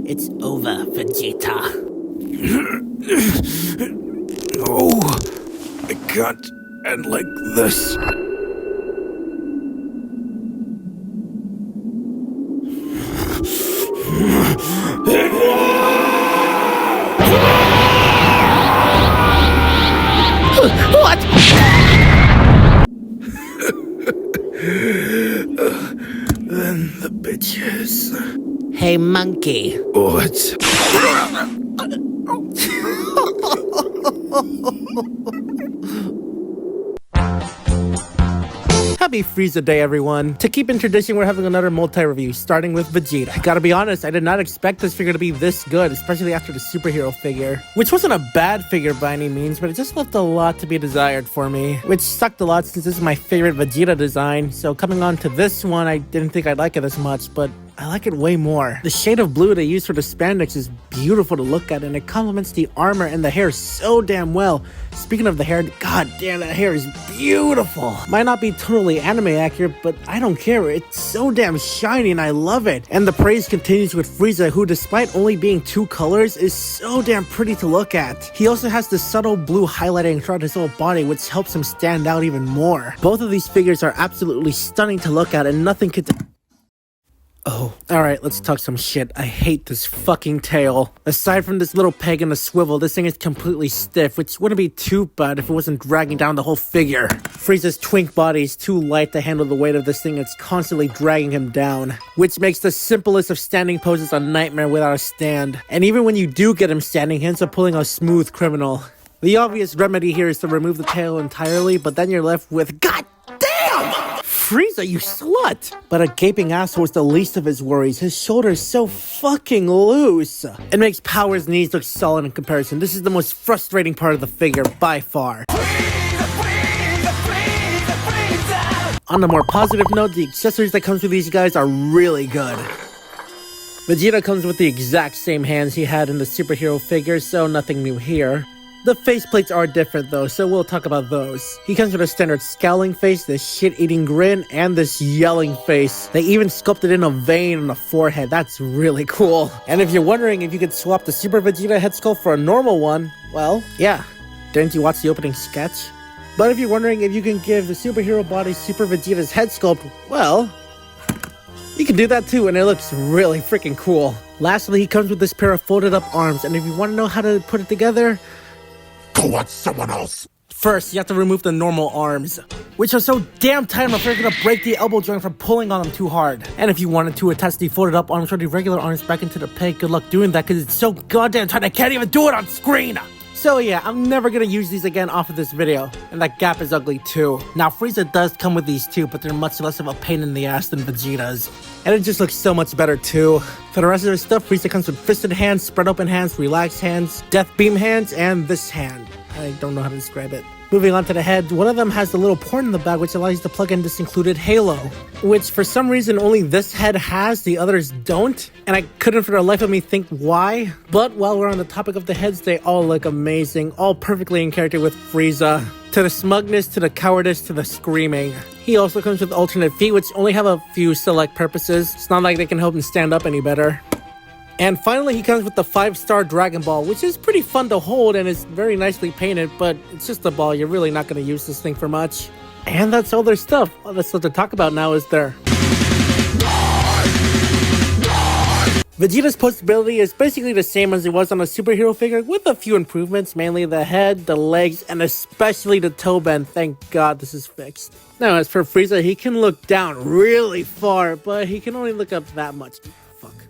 It's over, Vegeta. No, I can't end like this. What? Then the bitches. Hey, monkey. What? Happy Freeza Day, everyone. To keep in tradition, we're having another multi-review, starting with Vegeta. Gotta be honest, I did not expect this figure to be this good, especially after the superhero figure. Which wasn't a bad figure by any means, but it just left a lot to be desired for me. Which sucked a lot since this is my favorite Vegeta design, so coming on to this one, I didn't think I'd like it as much, but I like it way more. The shade of blue they use for the spandex is beautiful to look at, and it complements the armor and the hair so damn well. Speaking of the hair, god damn, that hair is beautiful. Might not be totally anime accurate, but I don't care. It's so damn shiny and I love it. And the praise continues with Freeza, who despite only being 2 colors, is so damn pretty to look at. He also has this subtle blue highlighting throughout his whole body, which helps him stand out even more. Both of these figures are absolutely stunning to look at, and nothing could... Oh, alright, let's talk some shit. I hate this fucking tail. Aside from this little peg and a swivel, this thing is completely stiff, which wouldn't be too bad if it wasn't dragging down the whole figure. Frieza's twink body is too light to handle the weight of this thing. It's constantly dragging him down, which makes the simplest of standing poses a nightmare without a stand. And even when you do get him standing, he ends up pulling a smooth criminal. The obvious remedy here is to remove the tail entirely, but then you're left with God damn! Freeza, you slut! But a gaping asshole is the least of his worries. His shoulder is so fucking loose. It makes Power's knees look solid in comparison. This is the most frustrating part of the figure by far. On a more positive note, the accessories that comes with these guys are really good. Vegeta comes with the exact same hands he had in the superhero figure, so nothing new here. The faceplates are different though, so we'll talk about those. He comes with a standard scowling face, this shit-eating grin, and this yelling face. They even sculpted in a vein on the forehead. That's really cool. And if you're wondering if you could swap the Super Vegeta head sculpt for a normal one, well, yeah. Didn't you watch the opening sketch? But if you're wondering if you can give the superhero body Super Vegeta's head sculpt, well, you can do that too, and it looks really freaking cool. Lastly, he comes with this pair of folded up arms, and if you want to know how to put it together, go watch someone else. first, you have to remove the normal arms, which are so damn tight I'm afraid you're gonna break the elbow joint from pulling on them too hard. And if you wanted to attach the folded up arms or the regular arms back into the peg, good luck doing that because it's so goddamn tight I can't even do it on screen. So yeah, I'm never gonna use these again off of this video, and that gap is ugly too. Now Freeza does come with these too, but they're much less of a pain in the ass than Vegeta's. And it just looks so much better too. For the rest of their stuff, Freeza comes with fisted hands, spread open hands, relaxed hands, death beam hands, and this hand. I don't know how to describe it. Moving on to the head, one of them has the little port in the back which allows you to plug in this included halo, which for some reason only this head has, the others don't, and I couldn't for the life of me think why. But while we're on the topic of the heads, they all look amazing, all perfectly in character with Freeza. To the smugness, to the cowardice, to the screaming. He also comes with alternate feet which only have a few select purposes. It's not like they can help him stand up any better. And finally, he comes with the 5-star Dragon Ball, which is pretty fun to hold and is very nicely painted, but it's just a ball. You're really not going to use this thing for much. And that's all their stuff. All that's stuff to talk about now is their... Vegeta's postability is basically the same as it was on a superhero figure, with a few improvements, mainly the head, the legs, and especially the toe bend. Thank God this is fixed. Now, as for Freeza, he can look down really far, but he can only look up that much.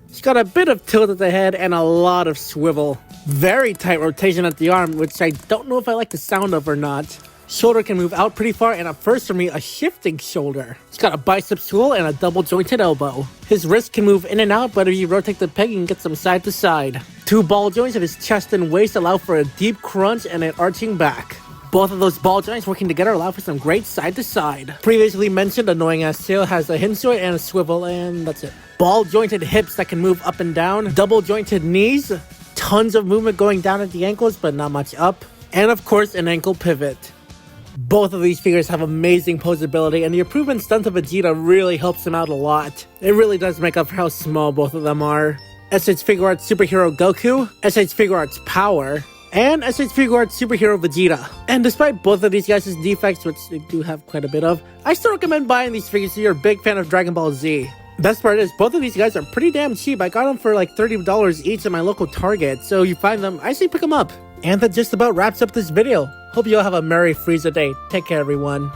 He's got a bit of tilt at the head and a lot of swivel. Very tight rotation at the arm, which I don't know if I like the sound of or not. Shoulder can move out pretty far, and at first for me, a shifting shoulder. He's got a bicep swivel and a double jointed elbow. His wrist can move in and out, but if you rotate the peg, you can get some side to side. 2 ball joints at his chest and waist allow for a deep crunch and an arching back. Both of those ball joints working together allow for some great side to side. Previously mentioned annoying ass tail has a hinge joint and a swivel, and that's it. Ball jointed hips that can move up and down. Double jointed knees. Tons of movement going down at the ankles, but not much up. And of course, an ankle pivot. Both of these figures have amazing posability, and the improvements done to Vegeta really helps him out a lot. It really does make up for how small both of them are. SH Figuarts Superhero Goku, SH Figuarts Power, and SH Figuarts Superhero Vegeta. And despite both of these guys' defects, which they do have quite a bit of, I still recommend buying these figures if you're a big fan of Dragon Ball Z. Best part is, both of these guys are pretty damn cheap. I got them for like $30 each at my local Target, so you find them, I say pick them up. And that just about wraps up this video. Hope you all have a Merry Freeza Day. Take care, everyone.